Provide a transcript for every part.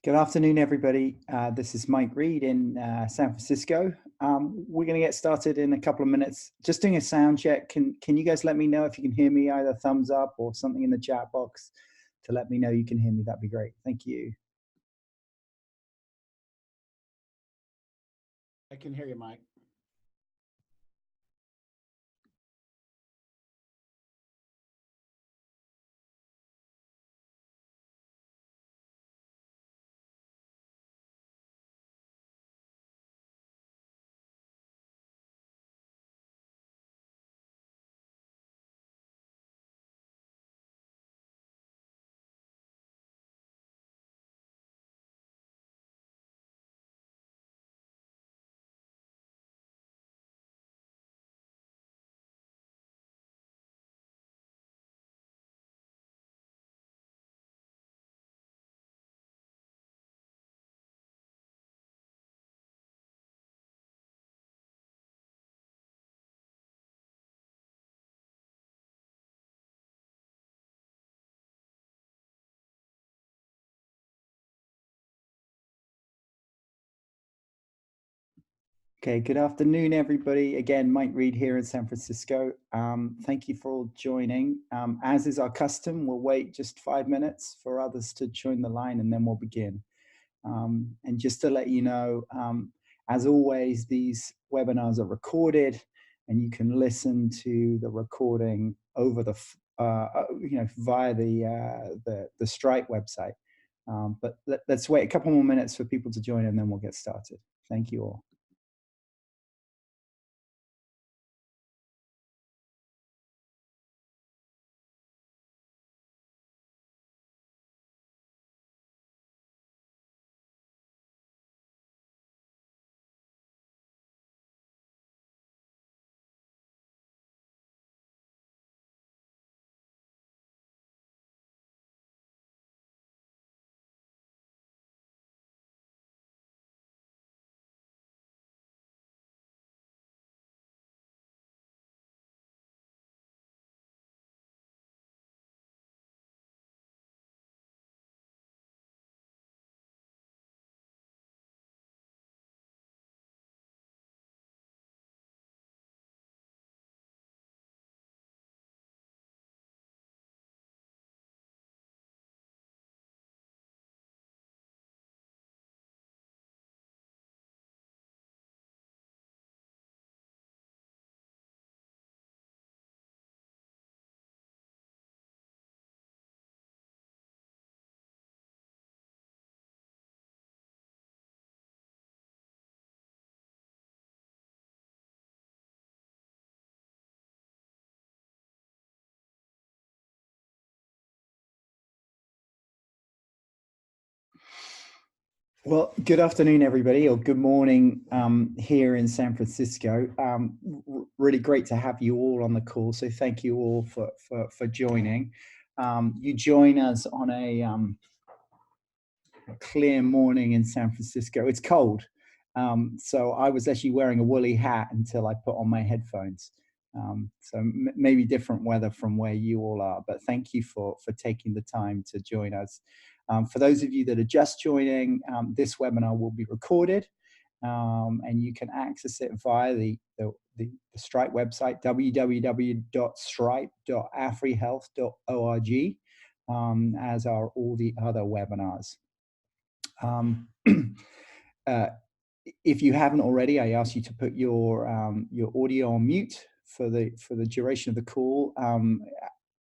Good afternoon, everybody. This is Mike Reed in San Francisco. We're going to get started in a couple of minutes. Just doing a sound check. Can you guys let me know if you can hear me, either thumbs up or something in the chat box to let me know you can hear me? That'd be great. Thank you. I can hear you, Mike. Okay, good afternoon, everybody. Again, Mike Reed here in San Francisco. Thank you for all joining. As is our custom, we'll wait just 5 minutes for others to join the line and then we'll begin. And just to let you know, as always, these webinars are recorded and you can listen to the recording over the, via the Stripe website. But let's wait a couple more minutes for people to join and then we'll get started. Thank you all. Well, good afternoon, everybody, or good morning here in San Francisco. Really great to have you all on the call. So thank you all for joining. You join us on a clear morning in San Francisco. It's cold. So I was actually wearing a woolly hat until I put on my headphones. So maybe different weather from where you all are, but thank you for taking the time to join us. For those of you that are just joining, this webinar will be recorded and you can access it via the Stripe website, www.stripe.afrihealth.org, as are all the other webinars. If you haven't already, I ask you to put your audio on mute for the duration of the call.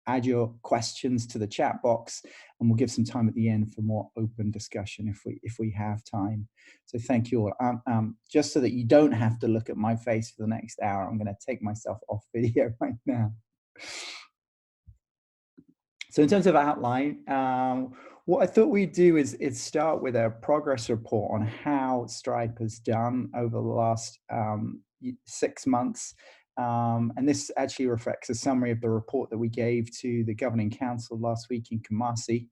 Add your questions to the chat box, and we'll give some time at the end for more open discussion if we have time. So thank you all. Just so that you don't have to look at my face for the next hour, I'm going to take myself off video right now. So in terms of outline, what I thought we'd do is start with a progress report on how Stripe has done over the last 6 months. And this actually reflects a summary of the report that we gave to the Governing Council last week in Kumasi.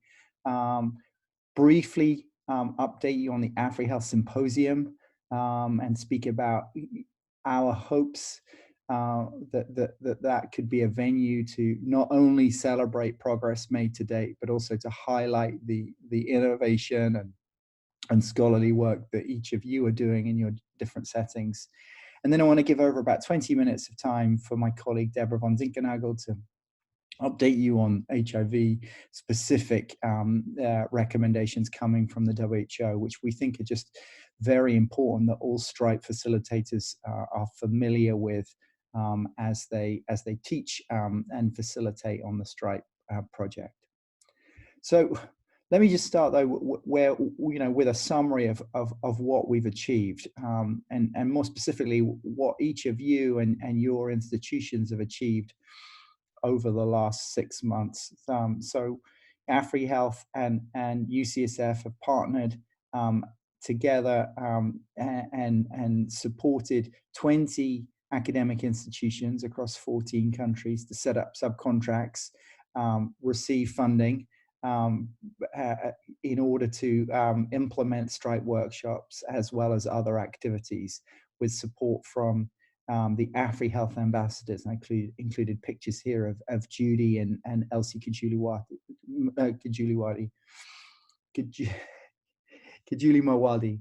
Briefly update you on the AfriHealth Symposium and speak about our hopes that could be a venue to not only celebrate progress made to date, but also to highlight the innovation and scholarly work that each of you are doing in your different settings. And then I want to give over about 20 minutes of time for my colleague Deborah von Zinkernagel to update you on HIV specific recommendations coming from the WHO, which we think are just very important that all STRIPE facilitators are familiar with as they teach and facilitate on the STRIPE project. So let me just start though with a summary of what we've achieved, and more specifically what each of you and your institutions have achieved over the last 6 months. So AfriHealth and UCSF have partnered together and supported 20 academic institutions across 14 countries to set up subcontracts, receive funding in order to implement STRIPE workshops as well as other activities with support from the AfriHealth ambassadors. I included pictures here of Judy and Elsie Kajuli Mawadi.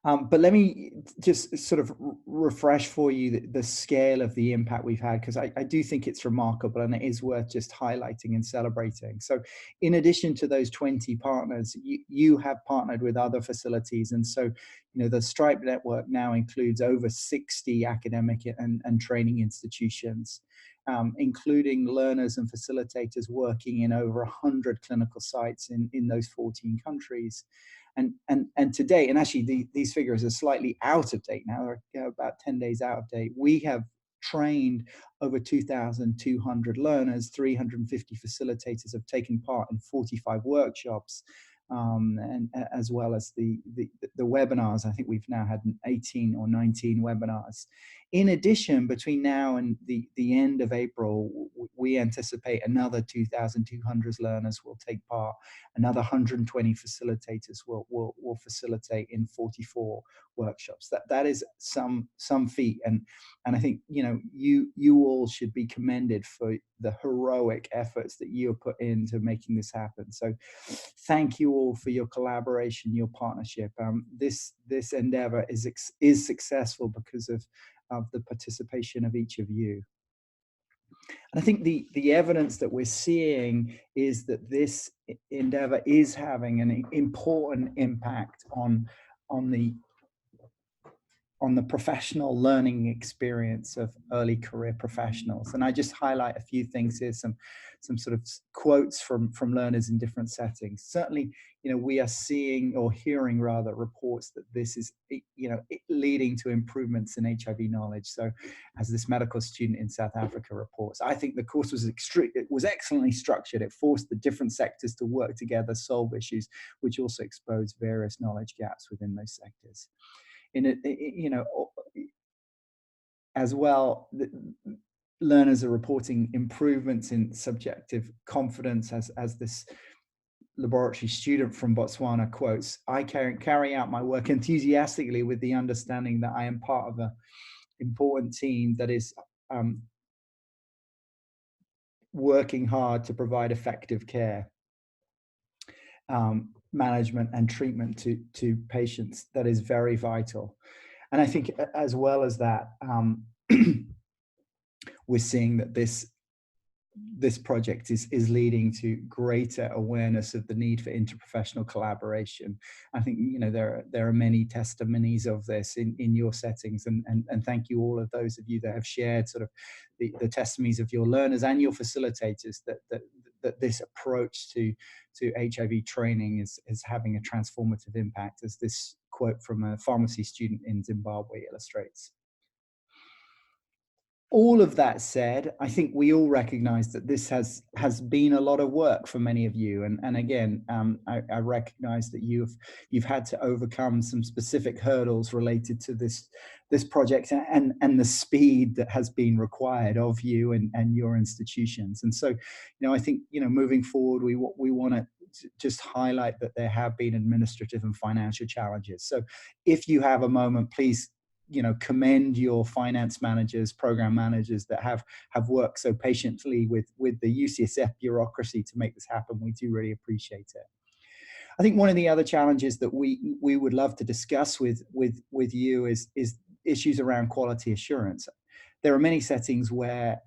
But let me just sort of refresh for you the scale of the impact we've had, because I do think it's remarkable and it is worth just highlighting and celebrating. So in addition to those 20 partners, you have partnered with other facilities. And so, the STRIPE network now includes over 60 academic and training institutions, including learners and facilitators working in over 100 clinical sites in those 14 countries. And today, and actually these figures are slightly out of date now, they're about 10 days out of date. We have trained over 2,200 learners, 350 facilitators have taken part in 45 workshops, and as well as the webinars. I think we've now had 18 or 19 webinars. In addition, between now and the end of April, we anticipate another 2,200 learners will take part. Another 120 facilitators will facilitate in 44 workshops. That is some feat, and I think you all should be commended for the heroic efforts that you have put into making this happen. So, thank you all for your collaboration, your partnership. This endeavor is successful because of the participation of each of you. And I think the evidence that we're seeing is that this endeavor is having an important impact on the professional learning experience of early career professionals. And I just highlight a few things here, some sort of quotes from learners in different settings. Certainly, we are seeing, or hearing rather, reports that this is, leading to improvements in HIV knowledge. So as this medical student in South Africa reports, I think the course was excellently structured. It forced the different sectors to work together, solve issues, which also exposed various knowledge gaps within those sectors. As well, learners are reporting improvements in subjective confidence, as this laboratory student from Botswana quotes, "I carry out my work enthusiastically with the understanding that I am part of an important team that is working hard to provide effective care, management and treatment to patients. That is very vital." And I think as well as that, we're seeing that this project is leading to greater awareness of the need for interprofessional collaboration. I think there are many testimonies of this in your settings, and thank you all of those of you that have shared sort of the testimonies of your learners and your facilitators that this approach to HIV training is having a transformative impact, as this quote from a pharmacy student in Zimbabwe illustrates. All of that said, I think we all recognize that this has been a lot of work for many of you, and again, I recognize that you've had to overcome some specific hurdles related to this project and the speed that has been required of you and your institutions. And so, I think moving forward, we want to just highlight that there have been administrative and financial challenges. So, if you have a moment, please commend your finance managers, program managers that have worked so patiently with the UCSF bureaucracy to make this happen. We do really appreciate it. I think one of the other challenges that we would love to discuss with you is issues around quality assurance. There are many settings where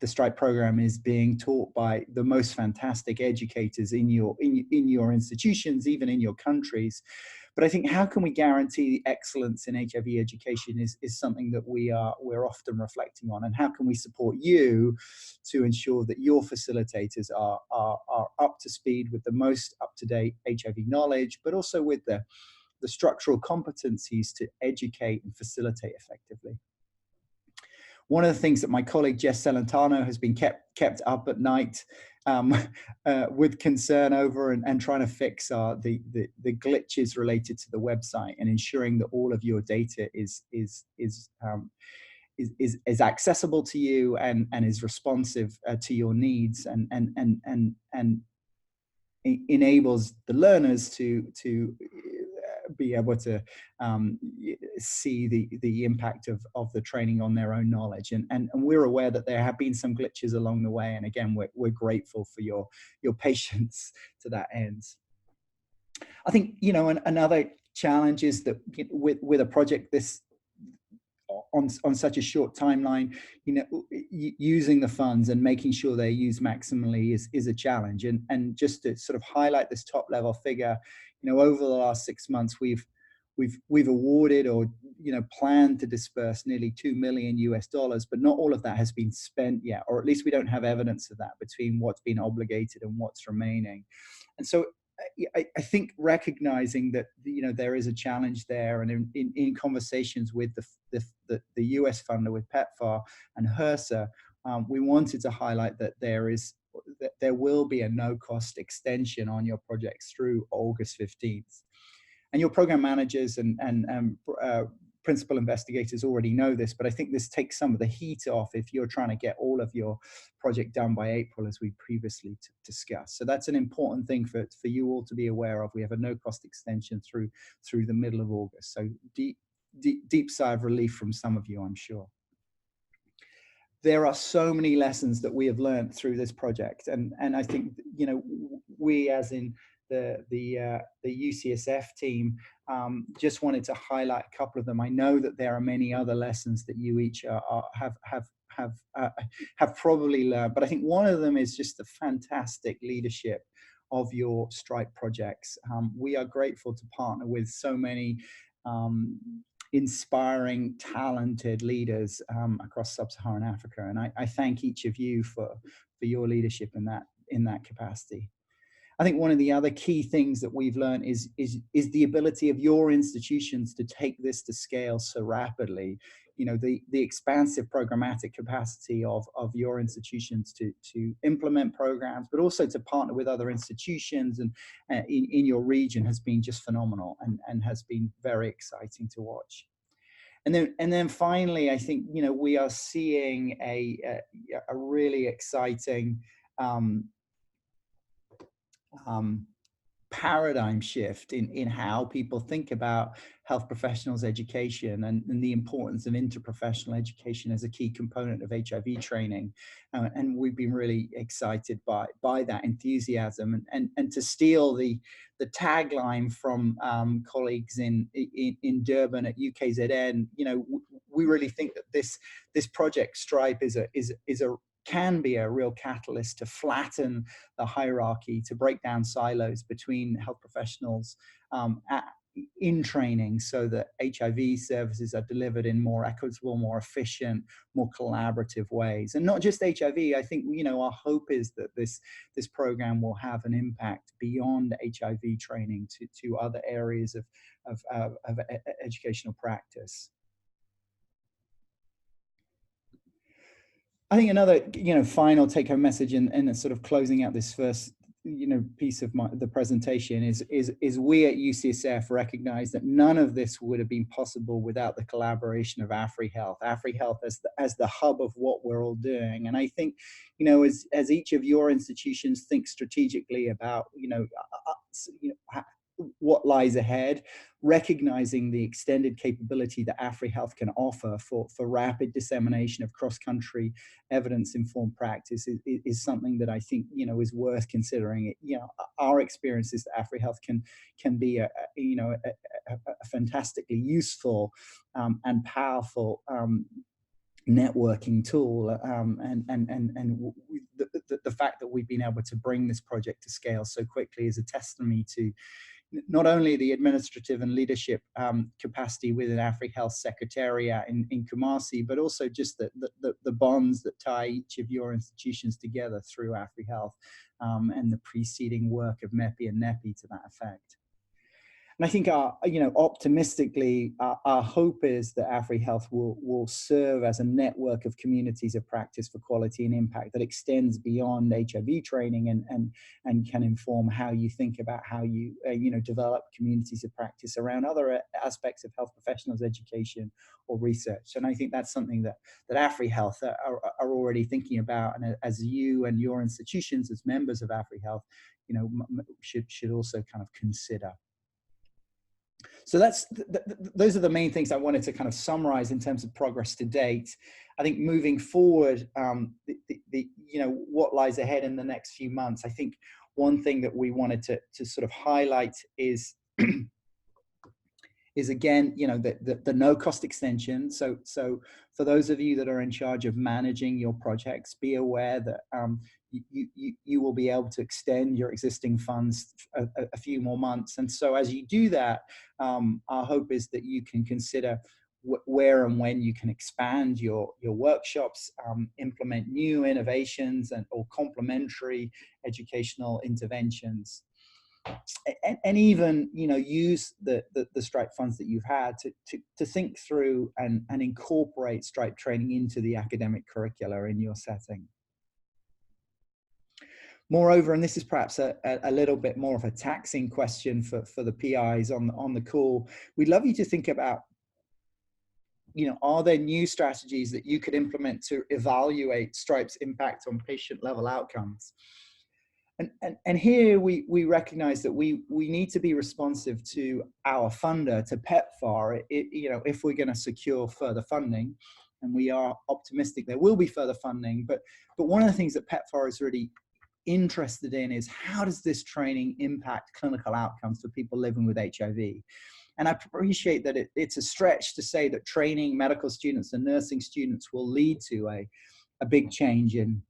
the Stripe program is being taught by the most fantastic educators in your institutions, even in your countries. But I think, how can we guarantee excellence in HIV education is something that we're often reflecting on, and how can we support you to ensure that your facilitators are up to speed with the most up-to-date HIV knowledge, but also with the structural competencies to educate and facilitate effectively. One of the things that my colleague Jess Celentano has been kept up at night with concern over and trying to fix are the glitches related to the website, and ensuring that all of your data is accessible to you and is responsive to your needs, and enables the learners to be able to see the impact of the training on their own knowledge. And we're aware that there have been some glitches along the way. And again, we're grateful for your patience to that end. I think, another challenge is that with a project this on such a short timeline, using the funds and making sure they're used maximally is a challenge. And just to sort of highlight this top level figure, over the last 6 months, we've awarded or planned to disperse nearly $2 million US, but not all of that has been spent yet, or at least we don't have evidence of that between what's been obligated and what's remaining. And so I think recognizing that there is a challenge there, and in conversations with the US funder, with PEPFAR and HRSA, we wanted to highlight that there will be a no-cost extension on your projects through August 15th. And your program managers and principal investigators already know this, but I think this takes some of the heat off if you're trying to get all of your project done by April, as we previously discussed. So that's an important thing for you all to be aware of. We have a no-cost extension through the middle of August. So deep sigh of relief from some of you, I'm sure. There are so many lessons that we have learned through this project, and I think we, as in the UCSF team, just wanted to highlight a couple of them. I know that there are many other lessons that you each have probably learned, but I think one of them is just the fantastic leadership of your Stripe projects. We are grateful to partner with so many inspiring, talented leaders across sub-Saharan Africa, and I thank each of you for your leadership in that capacity. I think one of the other key things that we've learned is the ability of your institutions to take this to scale so rapidly. The expansive programmatic capacity of your institutions to implement programs, but also to partner with other institutions and in your region has been just phenomenal, and has been very exciting to watch. And then finally, I think we are seeing a really exciting paradigm shift in how people think about health professionals education, and the importance of interprofessional education as a key component of HIV training. And we've been really excited by that enthusiasm, and to steal the tagline from colleagues in Durban at UKZN. We really think that this project Stripe can be a real catalyst to flatten the hierarchy, to break down silos between health professionals in training, so that HIV services are delivered in more equitable, more efficient, more collaborative ways. And not just HIV. I think our hope is that this program will have an impact beyond HIV training to other areas of educational practice. I think another, final take-home message, and sort of closing out this first, piece of the presentation is we at UCSF recognize that none of this would have been possible without the collaboration of AfriHealth as the hub of what we're all doing. And I think, as each of your institutions think strategically about, what lies ahead, recognizing the extended capability that AfriHealth can offer for rapid dissemination of cross-country evidence-informed practice is something that I think, you know, is worth considering. You know, our experience is that AfriHealth can be a fantastically useful and powerful networking tool, the fact that we've been able to bring this project to scale so quickly is a testimony to not only the administrative and leadership capacity within AfriHealth Secretariat in Kumasi, but also just the bonds that tie each of your institutions together through AfriHealth, and the preceding work of MEPI and NEPI to that effect. And I think optimistically, our hope is that AfriHealth will serve as a network of communities of practice for quality and impact that extends beyond HIV training and can inform how you think about how you develop communities of practice around other aspects of health professionals education or research. And I think that's something that AfriHealth are already thinking about, and as you and your institutions as members of AfriHealth, you know, should also kind of consider. So those are the main things I wanted to kind of summarize in terms of progress to date. I think moving forward, what lies ahead in the next few months, I think one thing that we wanted to sort of highlight is again, you know, the no cost extension. So for those of you that are in charge of managing your projects, be aware that you will be able to extend your existing funds a few more months. And so as you do that, our hope is that you can consider where and when you can expand your workshops, implement new innovations or complementary educational interventions. And even, you know, use the Stripe funds that you've had to think through and incorporate Stripe training into the academic curricula in your setting. Moreover, and this is perhaps a little bit more of a taxing question for the PIs on the call, we'd love you to think about, you know, are there new strategies that you could implement to evaluate Stripe's impact on patient level outcomes? And here we recognize that we need to be responsive to our funder, to PEPFAR, you know, if we're going to secure further funding, and we are optimistic there will be further funding. But one of the things that PEPFAR is really interested in is how does this training impact clinical outcomes for people living with HIV? And I appreciate that it's a stretch to say that training medical students and nursing students will lead to a big change in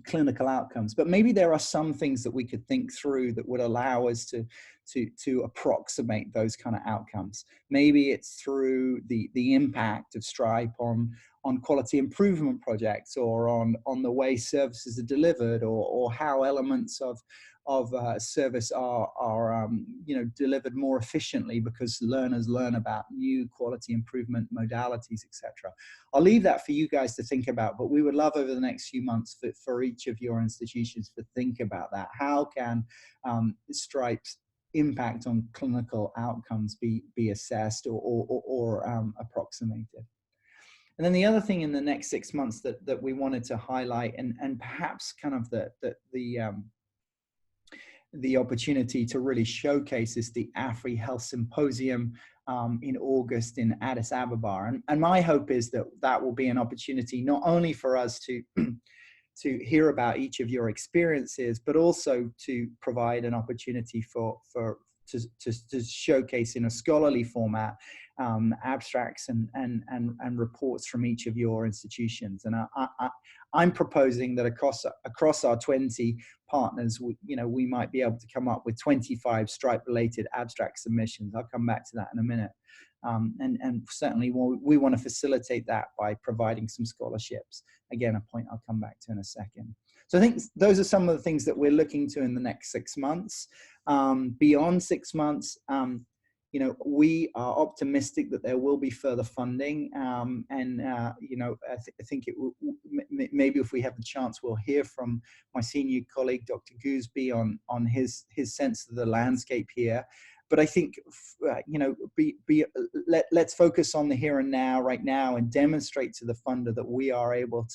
clinical outcomes, but maybe there are some things that we could think through that would allow us to approximate those kind of outcomes. Maybe it's through the impact of Stripe on quality improvement projects, or on the way services are delivered, or how elements of service are you know, delivered more efficiently because learners learn about new quality improvement modalities, etc. I'll leave that for you guys to think about, but we would love over the next few months for each of your institutions to think about that. How can Stripe's impact on clinical outcomes be assessed or approximated? And then the other thing in the next 6 months that we wanted to highlight, and perhaps kind of the opportunity to really showcase is the AfriHealth Symposium in August in Addis Ababa. And my hope is that will be an opportunity not only for us to hear about each of your experiences, but also to provide an opportunity to showcase in a scholarly format abstracts and reports from each of your institutions. And I'm proposing that across our 20 partners, we might be able to come up with 25 Stripe-related abstract submissions. I'll come back to that in a minute. And certainly we want to facilitate that by providing some scholarships. Again, a point I'll come back to in a second. So I think those are some of the things that we're looking to in the next 6 months. Beyond 6 months, we are optimistic that there will be further funding. I think maybe if we have the chance, we'll hear from my senior colleague, Dr. Gooseby, on his sense of the landscape here. But I think, let's focus on the here and now, right now, and demonstrate to the funder that we are able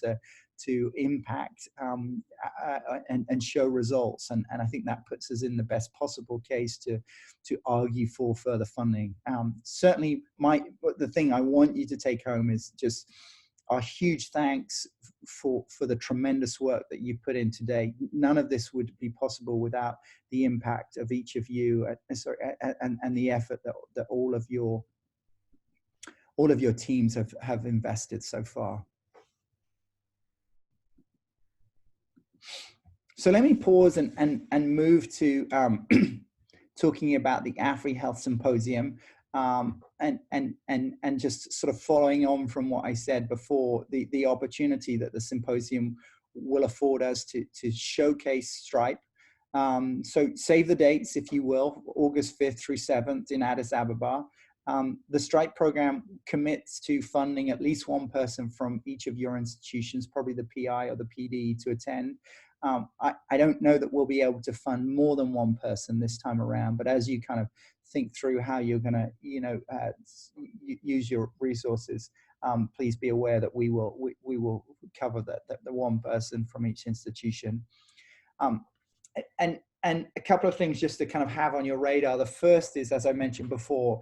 to impact and show results. And I think that puts us in the best possible case to argue for further funding. Certainly, the thing I want you to take home is just our huge thanks for the tremendous work that you put in today. None of this would be possible without the impact of each of you, and the effort that all of your teams have invested so far. So let me pause and move to talking about the AFRI Health Symposium. And just sort of following on from what I said before, the opportunity that the symposium will afford us to showcase Stripe. So save the dates, if you will, August 5th through 7th in Addis Ababa. The Stripe program commits to funding at least one person from each of your institutions, probably the PI or the PD, to attend. I don't know that we'll be able to fund more than one person this time around, but as you kind of think through how you're going to, use your resources, please be aware that we will cover the one person from each institution. And a couple of things just to kind of have on your radar. The first is, as I mentioned before,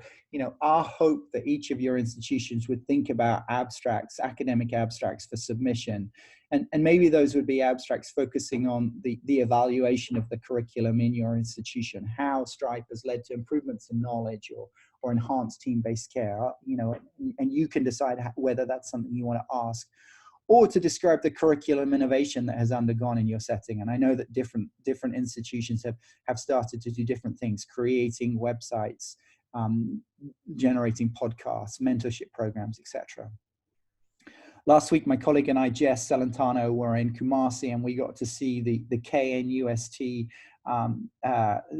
our hope that each of your institutions would think about abstracts, academic abstracts for submission. And maybe those would be abstracts focusing on the evaluation of the curriculum in your institution, how Stripe has led to improvements in knowledge or enhanced team-based care, and you can decide whether that's something you want to ask, or to describe the curriculum innovation that has undergone in your setting. And I know that different institutions have started to do different things, creating websites, generating podcasts, mentorship programs, etc. Last week, my colleague and I, Jess Celentano, were in Kumasi, and we got to see the KNUST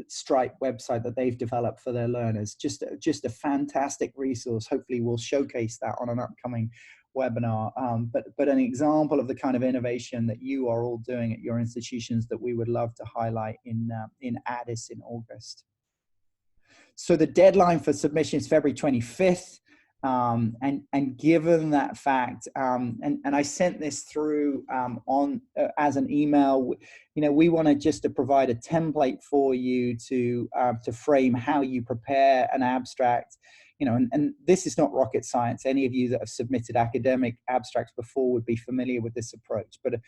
Stripe website that they've developed for their learners. Just a fantastic resource. Hopefully we'll showcase that on an upcoming webinar, but an example of the kind of innovation that you are all doing at your institutions that we would love to highlight in Addis in August. So the deadline for submission is February 25th. And given that fact, and I sent this through as an email, we want just to provide a template for you to frame how you prepare an abstract. And this is not rocket science. Any of you that have submitted academic abstracts before would be familiar with this approach. But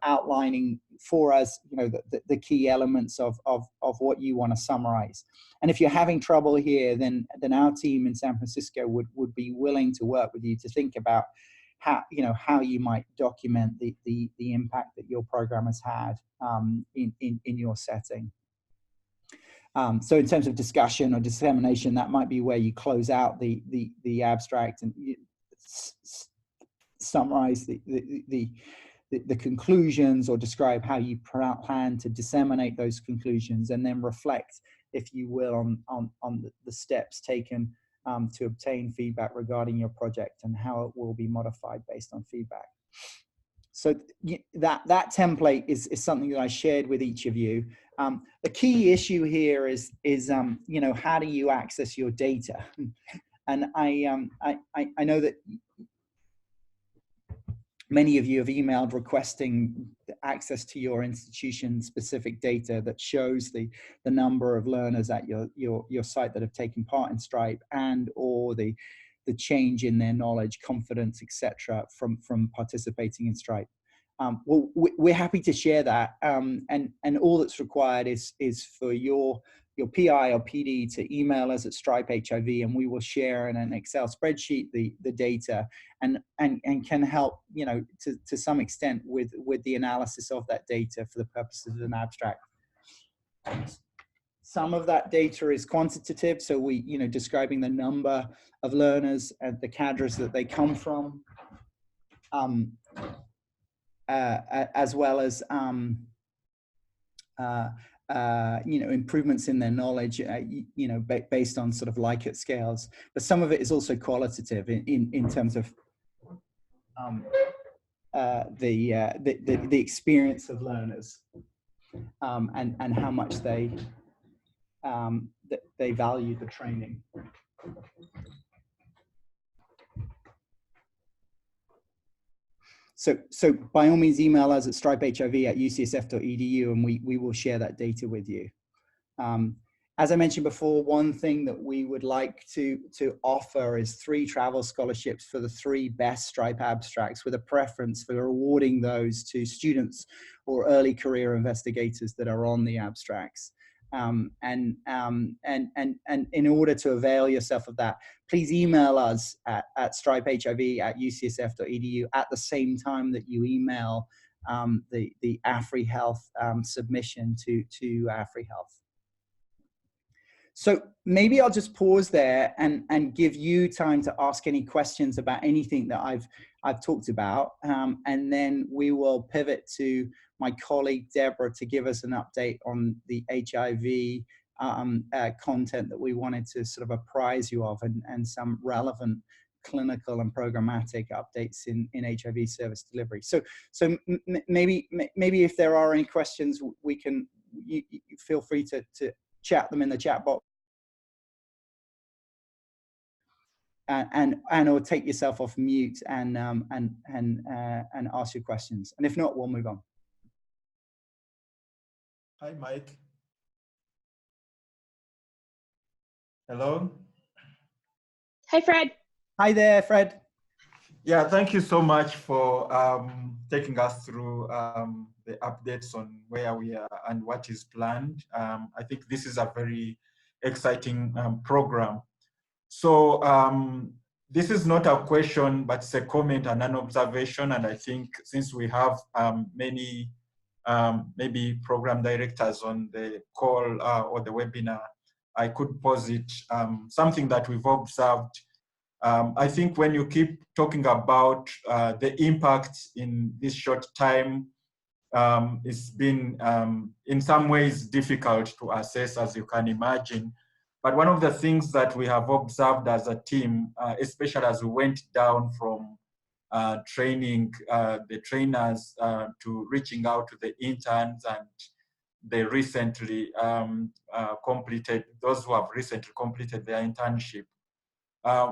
outlining for us, the key elements of what you want to summarize. And if you're having trouble here, then our team in San Francisco would be willing to work with you to think about how you might document the impact that your program has had in your setting. So in terms of discussion or dissemination, that might be where you close out the abstract and summarize the conclusions, or describe how you plan to disseminate those conclusions, and then reflect, if you will, on the steps taken to obtain feedback regarding your project and how it will be modified based on feedback. So that template is something that I shared with each of you. The key issue here is how do you access your data? And I know that many of you have emailed requesting access to your institution specific data that shows the number of learners at your site that have taken part in Stripe, and or the change in their knowledge, confidence, etc. from participating in Stripe. Well, we're happy to share that, and all that's required is for your PI or PD to email us at Stripe HIV, and we will share in an Excel spreadsheet the data, and can help to some extent with the analysis of that data for the purposes of an abstract. Some of that data is quantitative, so we describing the number of learners and the cadres that they come from, as well as improvements in their knowledge, based on sort of Likert scales. But some of it is also qualitative in terms of the experience of learners, and how much they value the training. So by all means, email us at stripehiv@ucsf.edu, and we will share that data with you. As I mentioned before, one thing that we would like to offer is 3 travel scholarships for the 3 best Stripe abstracts, with a preference for awarding those to students or early career investigators that are on the abstracts. And in order to avail yourself of that, please email us at stripehiv@ucsf.edu at the same time that you email the AfriHealth submission to AfriHealth. So maybe I'll just pause there and give you time to ask any questions about anything that I've talked about, and then we will pivot to my colleague Deborah to give us an update on the HIV content that we wanted to sort of apprise you of, and some relevant clinical and programmatic updates in HIV service delivery. So maybe if there are any questions, we can you feel free to chat them in the chat box, and or take yourself off mute and ask your questions. And if not, we'll move on. Hi, Mike. Hello. Hi, Fred. Hi there, Fred. Yeah, thank you so much for taking us through the updates on where we are and what is planned. I think this is a very exciting program. So this is not a question, but it's a comment and an observation. And I think since we have many maybe program directors on the call or the webinar, I could posit something that we've observed. I think when you keep talking about the impact in this short time, it's been in some ways difficult to assess, as you can imagine. But one of the things that we have observed as a team, especially as we went down from training the trainers to reaching out to the interns and they recently completed, those who have recently completed their internship,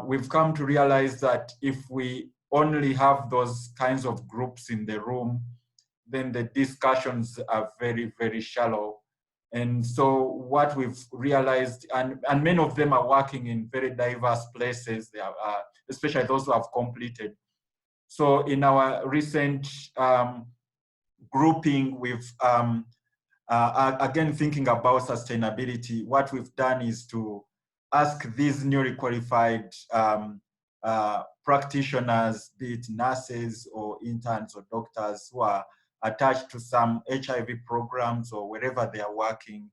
we've come to realize that if we only have those kinds of groups in the room, then the discussions are very, very shallow. And so what we've realized, and many of them are working in very diverse places, they are, especially those who have completed. So in our recent grouping, we've, again, thinking about sustainability, what we've done is to ask these newly qualified practitioners, be it nurses or interns or doctors who are attached to some HIV programs or wherever they are working,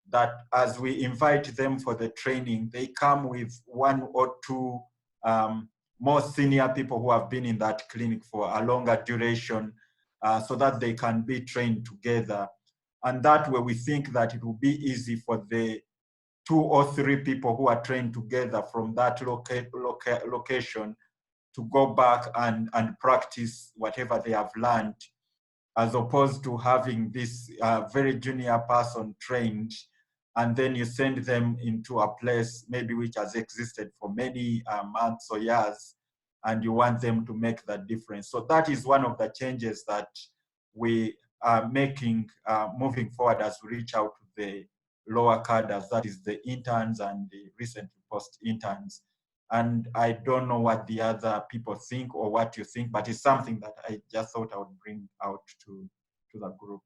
that as we invite them for the training, they come with 1 or 2 more senior people who have been in that clinic for a longer duration so that they can be trained together. And that way we think that it will be easy for the 2 or 3 people who are trained together from that location to go back and practice whatever they have learned, as opposed to having this very junior person trained, and then you send them into a place maybe which has existed for many months or years, and you want them to make that difference. So that is one of the changes that we are making moving forward as we reach out to the lower cadres, that is the interns and the recently post interns. And I don't know what the other people think or what you think, but it's something that I just thought I would bring out to the group.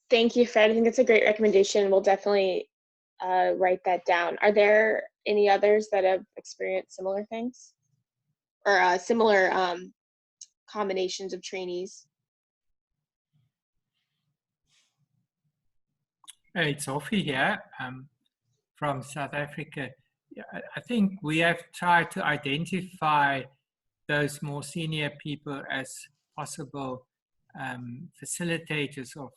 Thank you, Fred. I think it's a great recommendation. We'll definitely write that down. Are there any others that have experienced similar things or similar combinations of trainees? It's Sophie here from South Africa. I think we have tried to identify those more senior people as possible facilitators of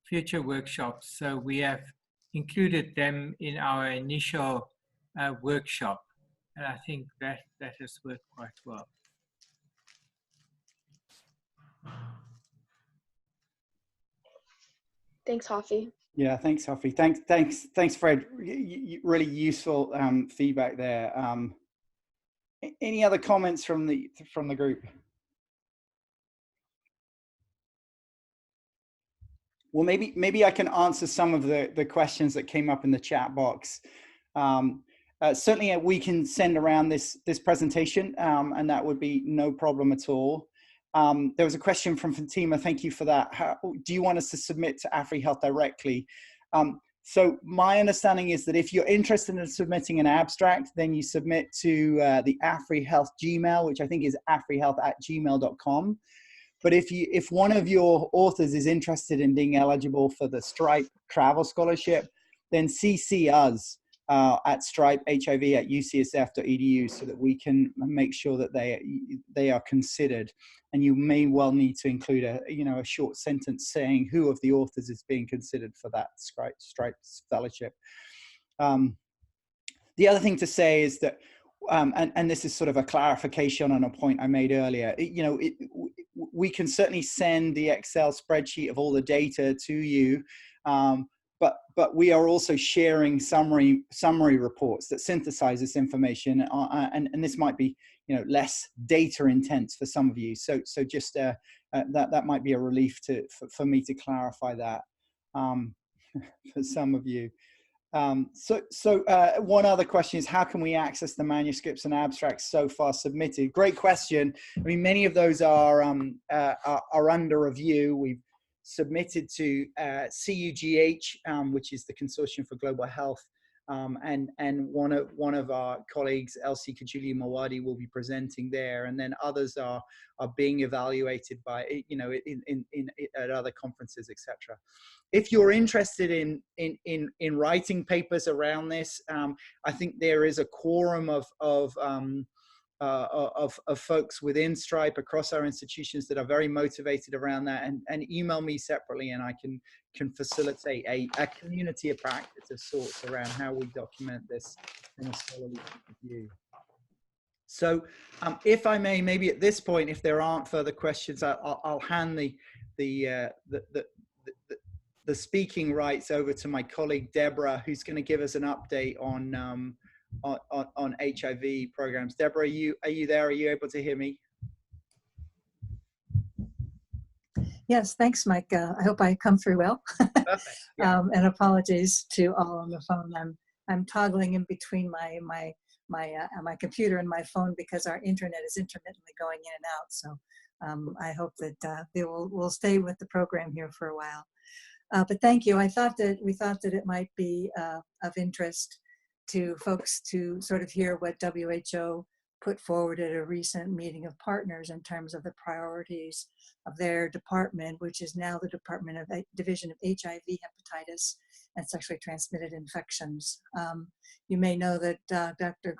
future workshops. So we have included them in our initial workshop. And I think that has worked quite well. Thanks, Hofi. Yeah, thanks, Huffy. Thanks, Fred. Really useful feedback there. Any other comments from the group? Well, maybe I can answer some of the questions that came up in the chat box. Certainly, we can send around this presentation, and that would be no problem at all. There was a question from Fatima. Thank you for that. Do you want us to submit to AfriHealth directly? So my understanding is that if you're interested in submitting an abstract, then you submit to the AfriHealth Gmail, which I think is afrihealth@gmail.com. But if one of your authors is interested in being eligible for the Stripe Travel Scholarship, then CC us at stripehiv@ucsf.edu so that we can make sure that they are considered. And you may well need to include a short sentence saying who of the authors is being considered for that Stripe Fellowship. The other thing to say is that, and this is sort of a clarification on a point I made earlier, we can certainly send the Excel spreadsheet of all the data to you, but we are also sharing summary reports that synthesize this information, and this might be less data intense for some of you. So just that might be a relief for me to clarify that for some of you. One other question is, how can we access the manuscripts and abstracts so far submitted? Great question. I mean, many of those are under review. We've submitted to CUGH, which is the Consortium for Global Health, and one of our colleagues, Elsie Kajuli Mawadi, will be presenting there, and then others are being evaluated by at other conferences, etc. If you're interested in writing papers around this, I think there is a quorum of folks within Stripe across our institutions that are very motivated around that, and email me separately, and I can facilitate a community of practice of sorts around how we document this in a scholarly point of view. So if I may, maybe at this point, if there aren't further questions, I'll hand the speaking rights over to my colleague Deborah, who's going to give us an update on HIV programs. Deborah, are you there? Are you able to hear me? Yes, thanks, Mike. I hope I come through well. Perfect. Yeah. And apologies to all on the phone. I'm toggling in between my computer and my phone because our internet is intermittently going in and out. So I hope that we'll stay with the program here for a while. But thank you. We thought that it might be of interest to folks to sort of hear what WHO put forward at a recent meeting of partners in terms of the priorities of their department, which is now the Division of HIV, Hepatitis, and Sexually Transmitted Infections. You may know that Dr.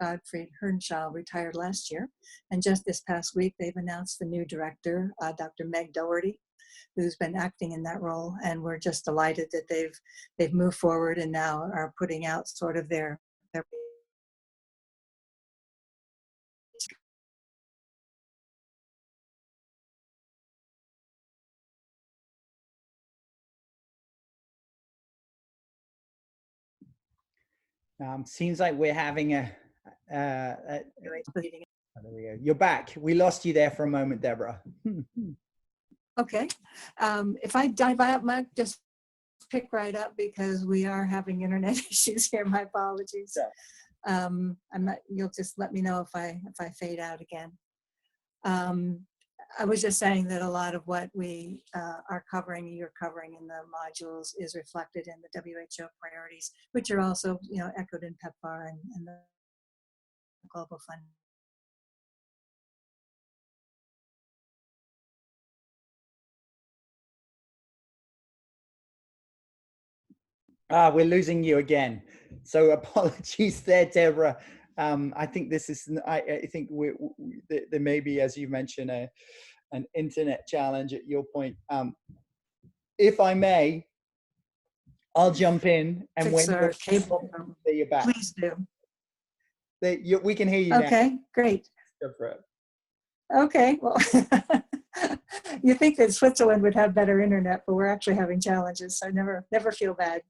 Gottfried Hernschel retired last year, and just this past week they've announced the new director, Dr. Meg Doherty, who's been acting in that role, and we're just delighted that they've moved forward and now are putting out sort of their seems like we're having a there we go. You're back. We lost you there for a moment, Deborah. Okay. If I dive out, Mike, just pick right up because we are having internet issues here. My apologies. Yeah. You'll just let me know if I fade out again. I was just saying that a lot of what we you're covering in the modules is reflected in the WHO priorities, which are also, echoed in PEPFAR and the Global Fund. We're losing you again. So apologies there, Deborah. I think this is, I think there may be, as you mentioned, an internet challenge at your point. If I may, I'll jump in, and when you're back. Please do. We can hear you now. Okay, great. Go for it. Okay, well, You think that Switzerland would have better internet, but we're actually having challenges, so never feel bad.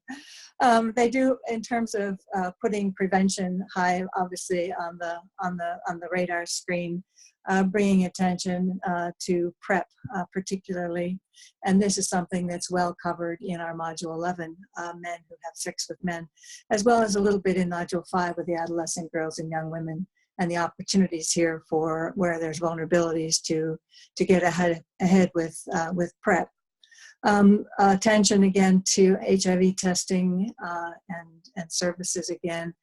They do, in terms of putting prevention high, obviously on the radar screen, bringing attention to PrEP particularly, and this is something that's well covered in our Module 11, men who have sex with men, as well as a little bit in Module 5 with the adolescent girls and young women, and the opportunities here for where there's vulnerabilities to get ahead with PrEP. Attention again to HIV testing and services again,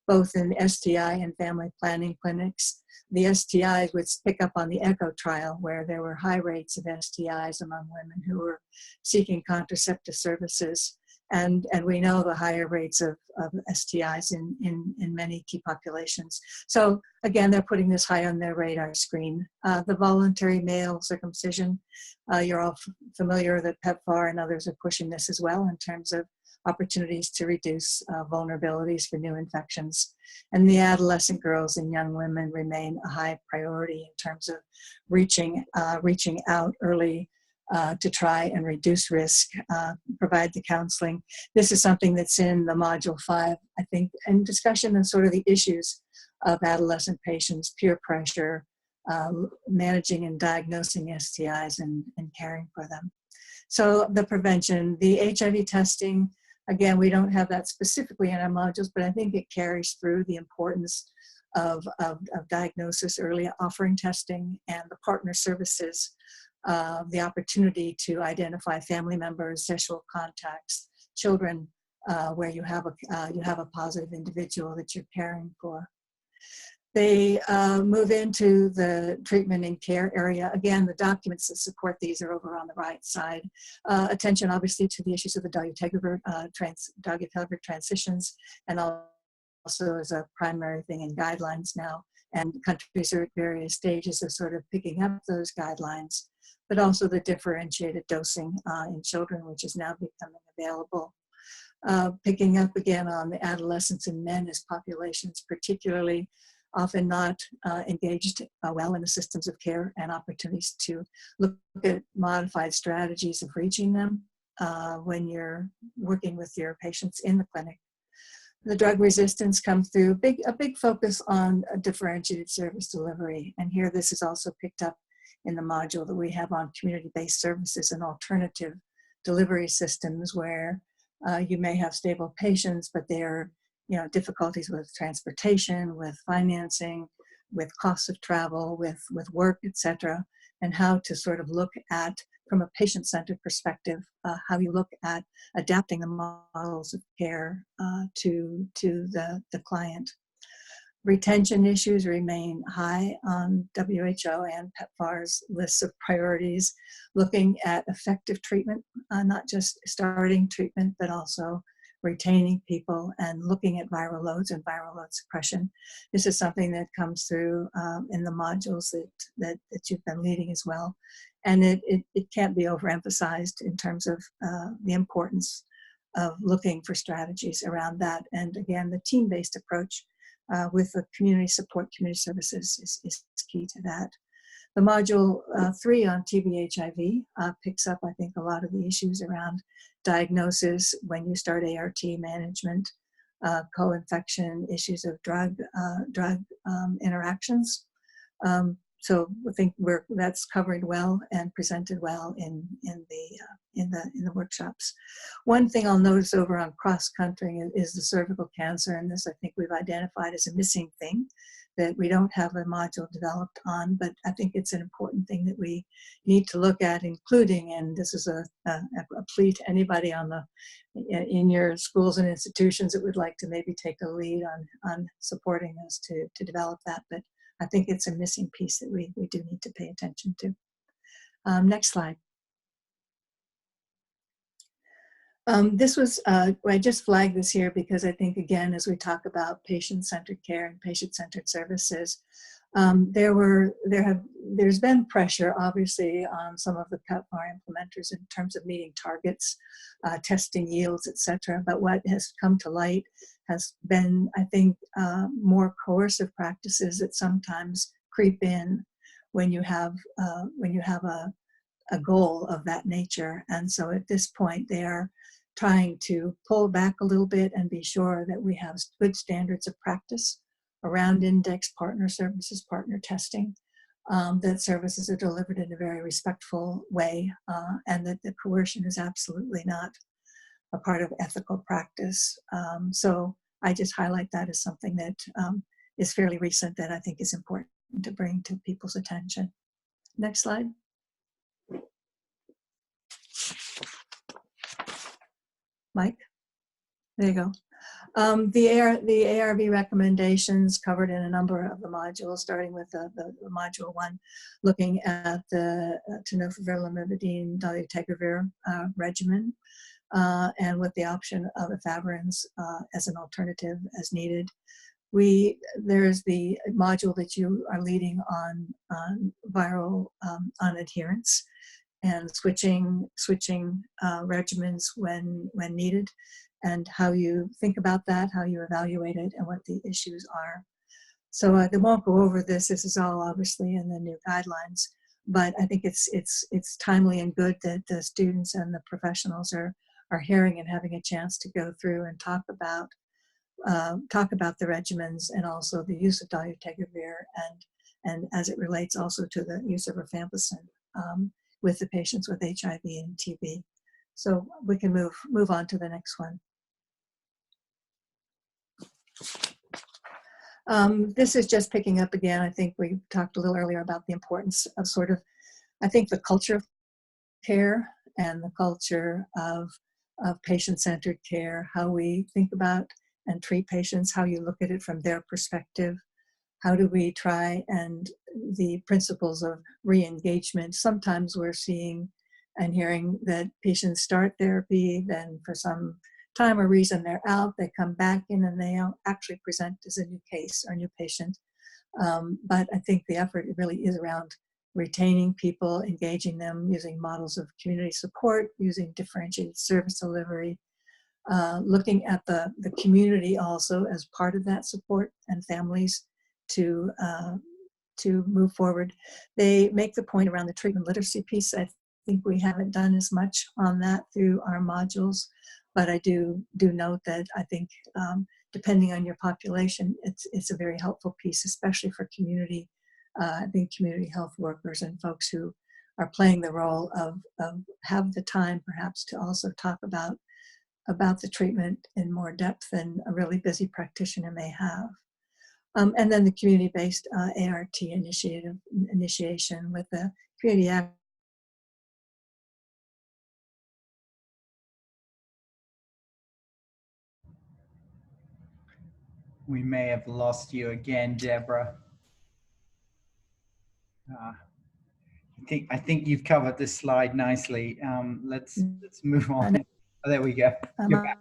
both in STI and family planning clinics. The STIs would pick up on the ECHO trial where there were high rates of STIs among women who were seeking contraceptive services. And we know the higher rates of STIs in many key populations. So again, they're putting this high on their radar screen. The voluntary male circumcision, you're all familiar that PEPFAR and others are pushing this as well in terms of opportunities to reduce vulnerabilities for new infections. And the adolescent girls and young women remain a high priority in terms of reaching out early to try and reduce risk, provide the counseling. This is something that's in the Module 5, I think, and discussion of sort of the issues of adolescent patients, peer pressure, managing and diagnosing STIs and caring for them. So the prevention, the HIV testing, again, we don't have that specifically in our modules, but I think it carries through the importance of diagnosis, early offering testing, and the partner services. The opportunity to identify family members, sexual contacts, children, where you have a positive individual that you're caring for. They move into the treatment and care area. Again, the documents that support these are over on the right side. Attention, obviously, to the issues of the dolutegravir transitions, and also as a primary thing in guidelines now. And countries are at various stages of sort of picking up those guidelines, but also the differentiated dosing in children, which is now becoming available. Picking up again on the adolescents and men as populations, particularly often not engaged well in the systems of care, and opportunities to look at modified strategies of reaching them when you're working with your patients in the clinic. The drug resistance comes through, a big focus on differentiated service delivery. And here this is also picked up in the module that we have on community-based services and alternative delivery systems where you may have stable patients, but there are difficulties with transportation, with financing, with costs of travel, with work, etc., and how to sort of look at, from a patient-centered perspective, how you look at adapting the models of care to the client. Retention issues remain high on WHO and PEPFAR's lists of priorities, looking at effective treatment, not just starting treatment, but also retaining people and looking at viral loads and viral load suppression. This is something that comes through in the modules that you've been leading as well. And it can't be overemphasized in terms of the importance of looking for strategies around that. And again, the team-based approach with the community support, community services is key to that. The module 3 on TB/HIV picks up, I think, a lot of the issues around diagnosis when you start ART management, co-infection, issues of drug interactions. So I think that's covered well and presented well in the workshops. One thing I'll notice over on cross-country is the cervical cancer, and this I think we've identified as a missing thing that we don't have a module developed on, but I think it's an important thing that we need to look at, including, and this is a plea to anybody in your schools and institutions that would like to maybe take a lead on supporting us to develop that, but I think it's a missing piece that we do need to pay attention to. Next slide. This was, I just flagged this here because I think, again, as we talk about patient-centered care and patient-centered services, there's been pressure, obviously, on some of the PEPFAR implementers in terms of meeting targets, testing yields, etc. But what has come to light has been, I think, more coercive practices that sometimes creep in when you have a goal of that nature. And so at this point, they are trying to pull back a little bit and be sure that we have good standards of practice around index, partner services, partner testing, that services are delivered in a very respectful way, and that the coercion is absolutely not a part of ethical practice. So I just highlight that as something that is fairly recent that I think is important to bring to people's attention. Next slide. Mike, there you go. The ARB recommendations covered in a number of the modules, starting with the module 1, looking at the tenofovir, lamivudine, dolutegravir regimen, and with the option of efavirenz as an alternative as needed. There's the module that you are leading on viral on adherence and switching regimens when needed, and how you think about that, how you evaluate it, and what the issues are. So they won't go over this. This is all obviously in the new guidelines, but I think it's timely and good that the students and the professionals are hearing and having a chance to go through and talk about the regimens, and also the use of dolutegravir, and as it relates also to the use of rifampicin with the patients with HIV and TB. So we can move on to the next one. This is just picking up again. I think we talked a little earlier about the importance of sort of, I think, the culture of care and the culture of patient-centered care, how we think about and treat patients, how you look at it from their perspective. How do we try, and the principles of re-engagement. Sometimes we're seeing and hearing that patients start therapy, then for some time or reason they're out, they come back in, and they actually present as a new case or new patient. But I think the effort really is around retaining people, engaging them, using models of community support, using differentiated service delivery, looking at the community also as part of that support, and families to move forward. They make the point around the treatment literacy piece. I think we haven't done as much on that through our modules, but I do note that I think depending on your population, it's a very helpful piece, especially for community, I think community health workers and folks who are playing the role of have the time perhaps to also talk about the treatment in more depth than a really busy practitioner may have. And then the community-based ART initiation with the community act. We may have lost you again, Deborah. I think you've covered this slide nicely. Let's move on. Oh, there we go. You're back.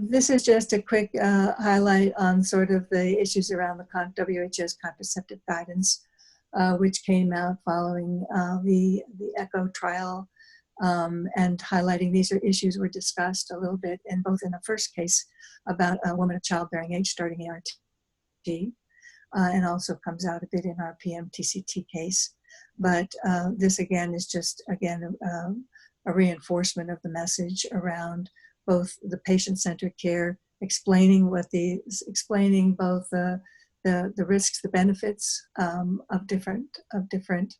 This is just a quick highlight on sort of the issues around the WHO's contraceptive guidance, which came out following the ECHO trial, and highlighting these issues were discussed a little bit in both in the first case about a woman of childbearing age starting ART, and also comes out a bit in our PMTCT case. But this again is just a reinforcement of the message around both the patient-centered care, explaining both the risks, the benefits of different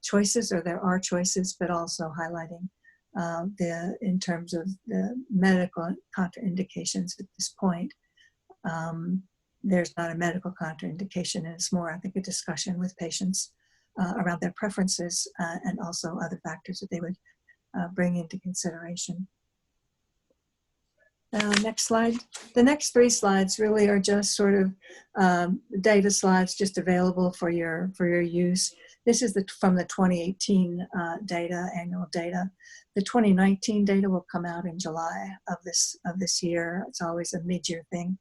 choices, or there are choices, but also highlighting in terms of the medical contraindications at this point. There's not a medical contraindication, and it's more, I think, a discussion with patients around their preferences and also other factors that they would bring into consideration. Next slide. The next 3 slides really are just sort of data slides just available for your use. This is from the 2018 annual data. The 2019 data will come out in July of this year. It's always a mid-year thing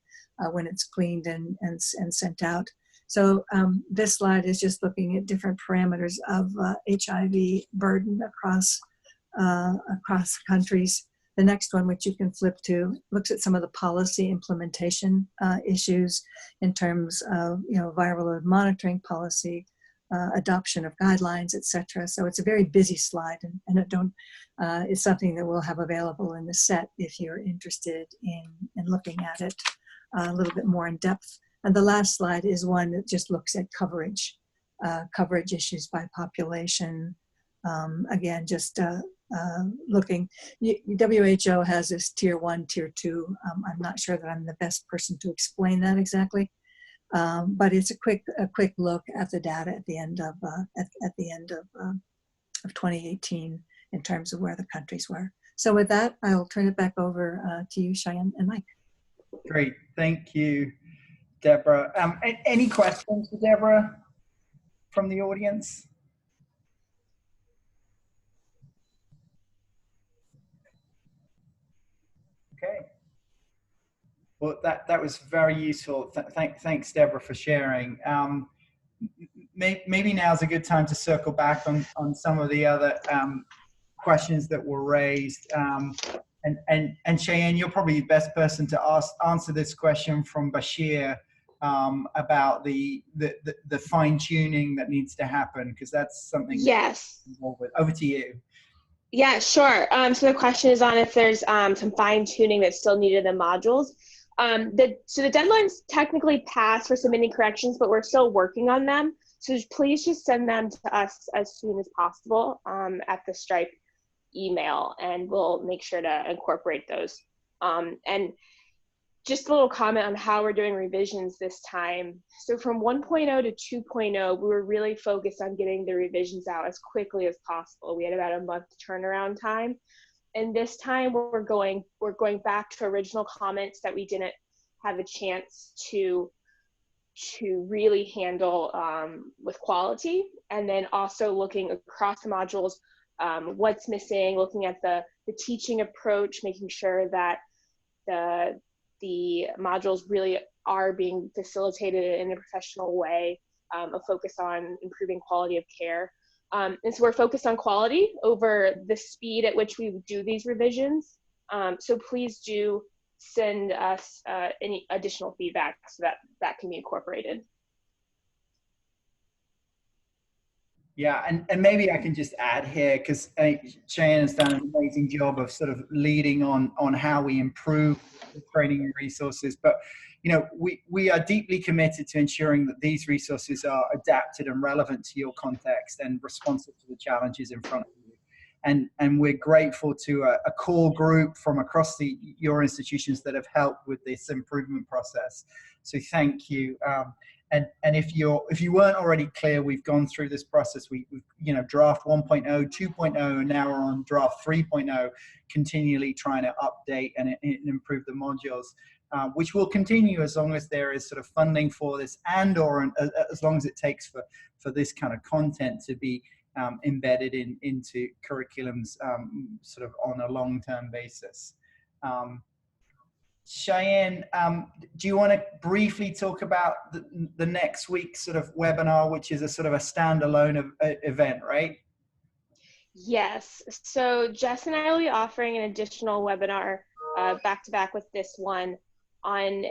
when it's cleaned and sent out. So this slide is just looking at different parameters of HIV burden across countries. The next one, which you can flip to, looks at some of the policy implementation issues in terms of, viral load monitoring policy, adoption of guidelines, etc. So it's a very busy slide, and it's something that we'll have available in the set if you're interested in looking at it a little bit more in depth. And the last slide is one that just looks at coverage issues by population. Again, just looking, WHO has this tier 1, tier 2. I'm not sure that I'm the best person to explain that exactly, but it's a quick look at the data at the end of 2018 in terms of where the countries were. So with that, I'll turn it back over to you, Cheyenne and Mike. Great, thank you, Deborah. Any questions for Deborah from the audience? Okay. Well, that was very useful. Thanks, Deborah, for sharing. Maybe now's a good time to circle back on some of the other questions that were raised. And Cheyenne, you're probably the best person to answer this question from Bashir about the fine tuning that needs to happen, because that's something. Yes. Over to you. Yeah, sure. So the question is on if there's some fine tuning that's still needed in modules. So the deadline's technically passed for submitting corrections, but we're still working on them. So please just send them to us as soon as possible at the Stripe email, and we'll make sure to incorporate those. And just a little comment on how we're doing revisions this time. So from 1.0 to 2.0, we were really focused on getting the revisions out as quickly as possible. We had about a month turnaround time. And this time we're going back to original comments that we didn't have a chance to really handle with quality. And then also looking across the modules, what's missing, looking at the teaching approach, making sure that the modules really are being facilitated in a professional way, a focus on improving quality of care. And so we're focused on quality over the speed at which we do these revisions. So please do send us any additional feedback so that can be incorporated. Yeah, and maybe I can just add here, because Cheyenne has done an amazing job of sort of leading on how we improve the training and resources. But we are deeply committed to ensuring that these resources are adapted and relevant to your context and responsive to the challenges in front of you. And we're grateful to a core group from across your institutions that have helped with this improvement process. So thank you. And if you weren't already clear, we've gone through this process. We've draft 1.0, 2.0, and now we're on draft 3.0, continually trying to update and improve the modules, which will continue as long as there is sort of funding for this, or as long as it takes for this kind of content to be embedded into curriculums sort of on a long-term basis. Cheyenne, do you want to briefly talk about the next week's sort of webinar, which is a sort of a standalone event, right? Yes. So Jess and I will be offering an additional webinar back-to-back with this one on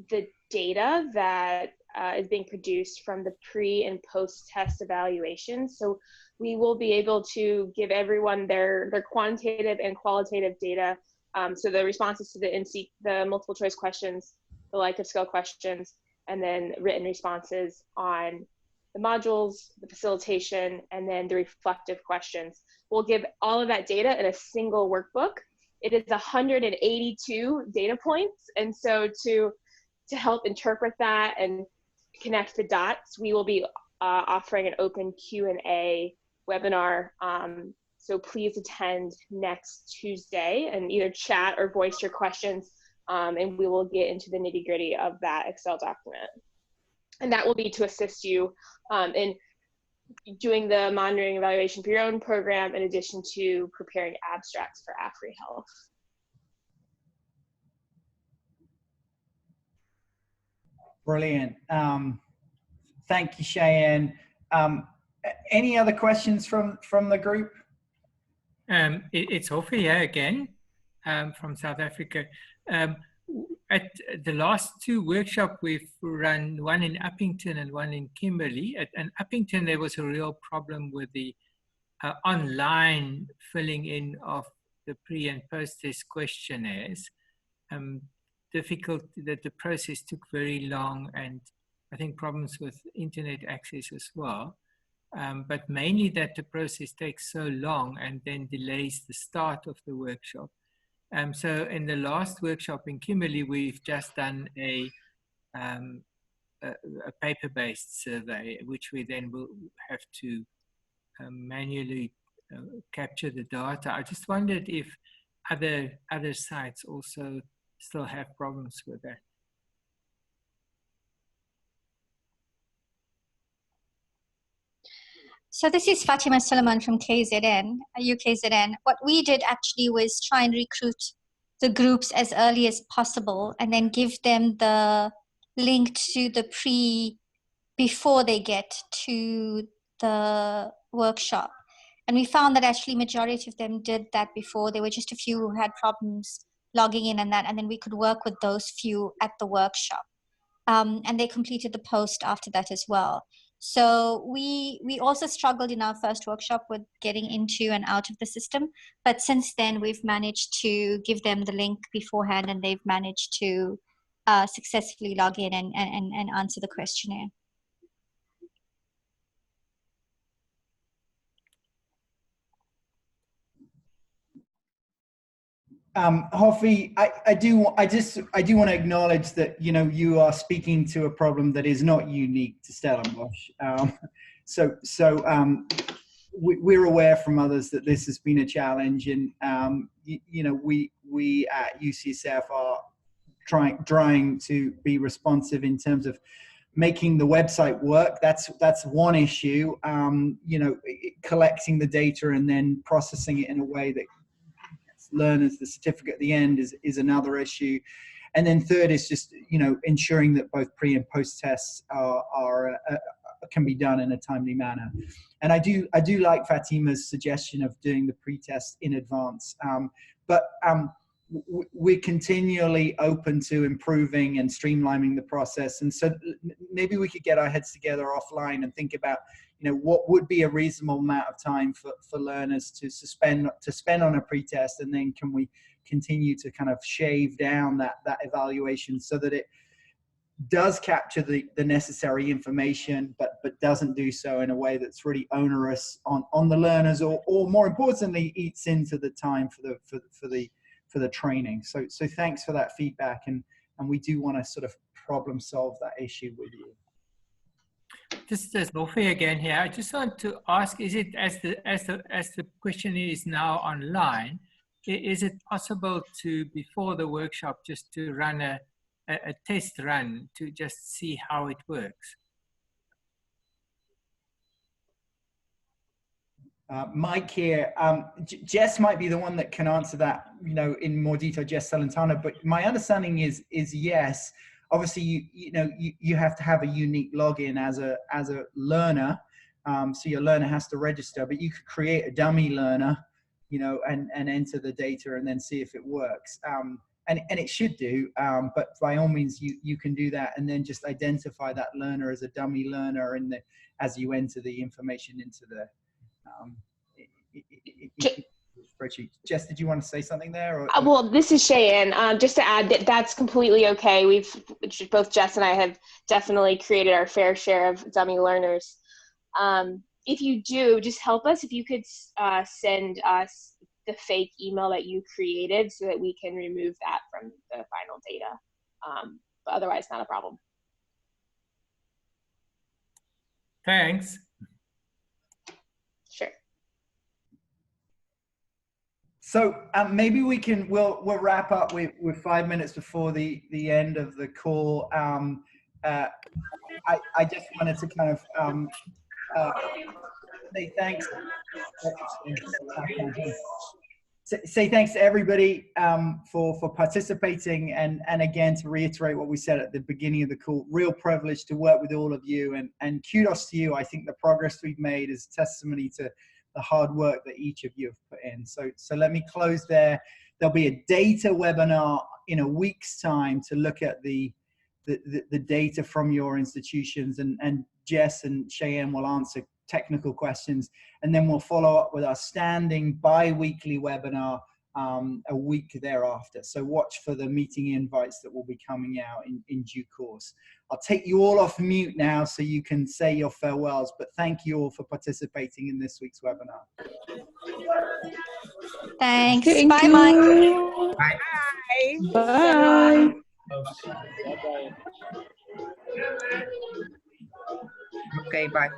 the data that is being produced from the pre and post-test evaluations. So we will be able to give everyone their quantitative and qualitative data. So the responses to the multiple choice questions, the Likert scale questions, and then written responses on the modules, the facilitation, and then the reflective questions. We'll give all of that data in a single workbook. It is 182 data points. And so to help interpret that and connect the dots, we will be offering an open Q&A webinar. So please attend next Tuesday and either chat or voice your questions, and we will get into the nitty-gritty of that Excel document. And that will be to assist you in doing the monitoring evaluation for your own program, in addition to preparing abstracts for AfriHealth. Brilliant. Thank you, Cheyenne. Any other questions from the group? It's Hofi here again. from South Africa. At the last two workshops we've run, one in Uppington and one in Kimberley. At Uppington, there was a real problem with the online filling in of the pre and post-test questionnaires. Difficult that the process took very long, and I think problems with internet access as well. But mainly that the process takes so long and then delays the start of the workshop. So in the last workshop in Kimberley, we've just done a paper-based survey, which we then will have to manually capture the data. I just wondered if other sites also still have problems with that. So this is Fatima Suleiman from KZN, UKZN. What we did actually was try and recruit the groups as early as possible and then give them the link to the before they get to the workshop. And we found that actually majority of them did that before. There were just a few who had problems logging in and that, and then we could work with those few at the workshop. And they completed the post after that as well. So we also struggled in our first workshop with getting into and out of the system. But since then, we've managed to give them the link beforehand, and they've managed to successfully log in and answer the questionnaire. Hofi, I do want to acknowledge that, you know, you are speaking to a problem that is not unique to Stellenbosch. We're aware from others that this has been a challenge, and you know, we at UCSF are trying to be responsive in terms of making the website work. That's one issue. You know, collecting the data and then processing it in a way that learners the certificate at the end is another issue. And then third is just, you know, ensuring that both pre and post tests can be done in a timely manner. And I do like Fatima's suggestion of doing the pre-test in advance, but we're continually open to improving and streamlining the process. And so maybe we could get our heads together offline and think about, you know, what would be a reasonable amount of time for learners to spend on a pretest, and then can we continue to kind of shave down that evaluation so that it does capture the necessary information, but doesn't do so in a way that's really onerous on the learners, or more importantly, eats into the time for the training. So thanks for that feedback, and we do want to sort of problem solve that issue with you. Just as Hofi again here, I just want to ask: is it as the questionnaire is now online, is it possible to, before the workshop, just to run a test run to just see how it works? Mike here. Jess might be the one that can answer that, you know, in more detail, Jess Salentano, but my understanding is yes. Obviously, you have to have a unique login as a learner, so your learner has to register, but you could create a dummy learner, you know, and enter the data and then see if it works. And it should do, but by all means, you can do that, and then just identify that learner as a dummy learner as you enter the information into the spreadsheet. Jess, did you want to say something there? Or? Well, this is Cheyenne. Just to add that's completely okay. Both Jess and I have definitely created our fair share of dummy learners. If you do, just help us. If you could send us the fake email that you created so that we can remove that from the final data. But otherwise, not a problem. Thanks. Sure. So maybe we'll wrap up with 5 minutes before the end of the call. I just wanted to kind of say thanks. Say thanks to everybody for participating, and again to reiterate what we said at the beginning of the call. Real privilege to work with all of you, and kudos to you. I think the progress we've made is testimony to the hard work that each of you have put in. So let me close there. There'll be a data webinar in a week's time to look at the data from your institutions, and Jess and Cheyenne will answer technical questions, and then we'll follow up with our standing bi-weekly webinar a week thereafter. So watch for the meeting invites that will be coming out in due course. I'll take you all off mute now so you can say your farewells, but thank you all for participating in this week's webinar. Thanks. Thank Bye, you. Mike. Bye. Okay, bye.